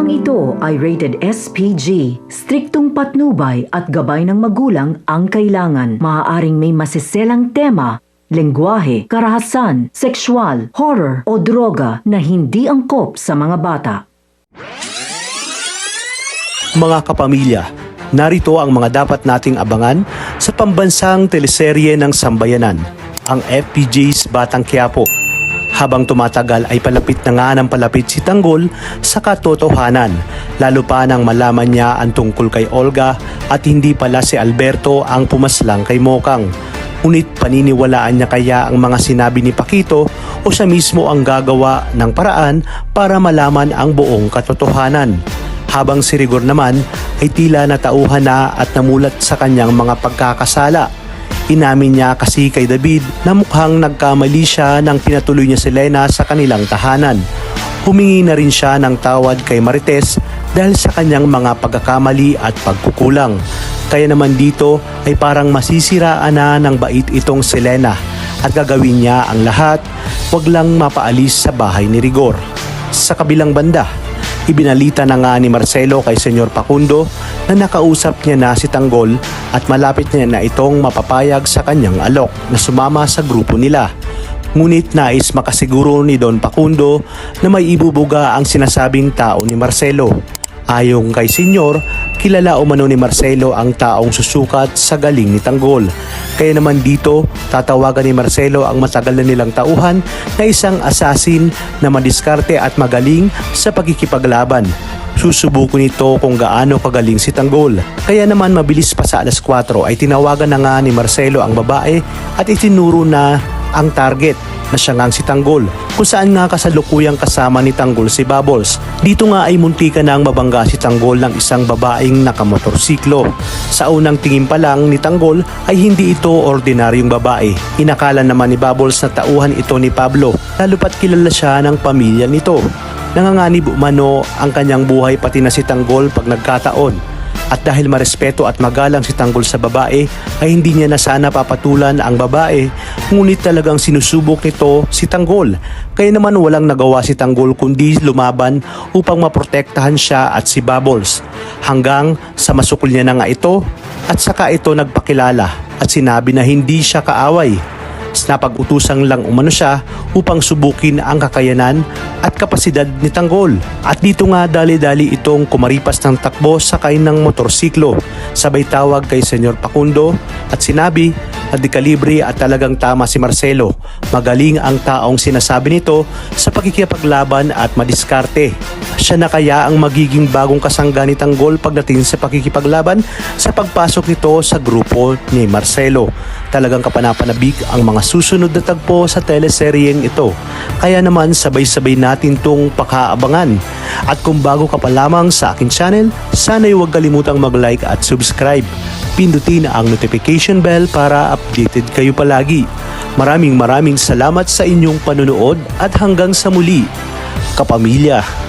Programang ito ay rated SPG. Striktong patnubay at gabay ng magulang ang kailangan. Maaaring may masiselang tema, lengguwahe, karahasan, sexual, horror o droga na hindi angkop sa mga bata. Mga kapamilya, narito ang mga dapat nating abangan sa pambansang teleserye ng Sambayanan, ang FPJ's Batang Quiapo. Habang tumatagal ay palapit na nga ng palapit si Tanggol sa katotohanan, lalo pa nang malaman niya ang tungkol kay Olga at hindi pala si Alberto ang pumaslang kay Mokang. Ngunit paniniwalaan niya kaya ang mga sinabi ni Paquito o siya mismo ang gagawa ng paraan para malaman ang buong katotohanan. Habang si Rigor naman ay tila natauhan na at namulat sa kanyang mga pagkakasala. Inamin niya kasi kay David na mukhang nagkamali siya nang pinatuloy niya si Lena sa kanilang tahanan. Humingi na rin siya ng tawad kay Marites dahil sa kanyang mga pagkakamali at pagkukulang. Kaya naman dito ay parang masisiraan na ng bait itong si Lena at gagawin niya ang lahat, wag lang mapaalis sa bahay ni Rigor. Sa kabilang banda, ibinalita na nga ni Marcelo kay Senyor Facundo na nakausap niya na si Tanggol at malapit niya na itong mapapayag sa kanyang alok na sumama sa grupo nila. Ngunit nais makasiguro ni Don Facundo na may ibubuga ang sinasabing tao ni Marcelo. Ayon kay Senyor, kilala umano ni Marcelo ang taong susukat sa galing ni Tanggol. Kaya naman dito, tatawagan ni Marcelo ang matagal na nilang tauhan na isang assassin na madiskarte at magaling sa pagkikipaglaban. Susubuko nito kung gaano kagaling si Tanggol. Kaya naman mabilis pa sa alas 4 ay tinawagan na nga ni Marcelo ang babae at itinuro na ang target na siya ngang si Tanggol, kung saan nga kasalukuyang kasama ni Tanggol si Bubbles. Dito nga ay muntika na ang mabangga si Tanggol ng isang babaeng nakamotorsiklo. Sa unang tingin pa lang ni Tanggol ay hindi ito ordinaryong babae. Inakala naman ni Bubbles na tauhan ito ni Pablo, lalo pat kilala siya ng pamilya nito. Nanganganib umano ang kanyang buhay pati na si Tanggol pag nagkataon. At dahil marespeto at magalang si Tanggol sa babae ay hindi niya na sana papatulan ang babae, ngunit talagang sinusubok nito si Tanggol. Kaya naman walang nagawa si Tanggol kundi lumaban upang maprotektahan siya at si Bubbles. Hanggang sa masukol niya na nga ito at saka ito nagpakilala at sinabi na hindi siya kaaway. Napag-utusang lang umano siya upang subukin ang kakayanan at kapasidad ni Tanggol. At dito nga dali-dali itong kumaripas ng takbo sakay ng motorsiklo. Sabay tawag kay Senyor Facundo at sinabi na di kalibre at talagang tama si Marcelo. Magaling ang taong sinasabi nito sa pakikipaglaban at madiskarte. Siya na kaya ang magiging bagong kasangga ni Tanggol pagdating sa pakikipaglaban sa pagpasok nito sa grupo ni Marcelo. Talagang kapanapanabik ang mga susunod na tagpo sa teleseryeng ito. Kaya naman sabay-sabay natin tong pakaabangan. At kung bago ka pa lamang sa akin channel, sana'y huwag kalimutang mag-like at subscribe. Pindutin ang notification bell para updated kayo palagi. Maraming salamat sa inyong panunood at hanggang sa muli, kapamilya.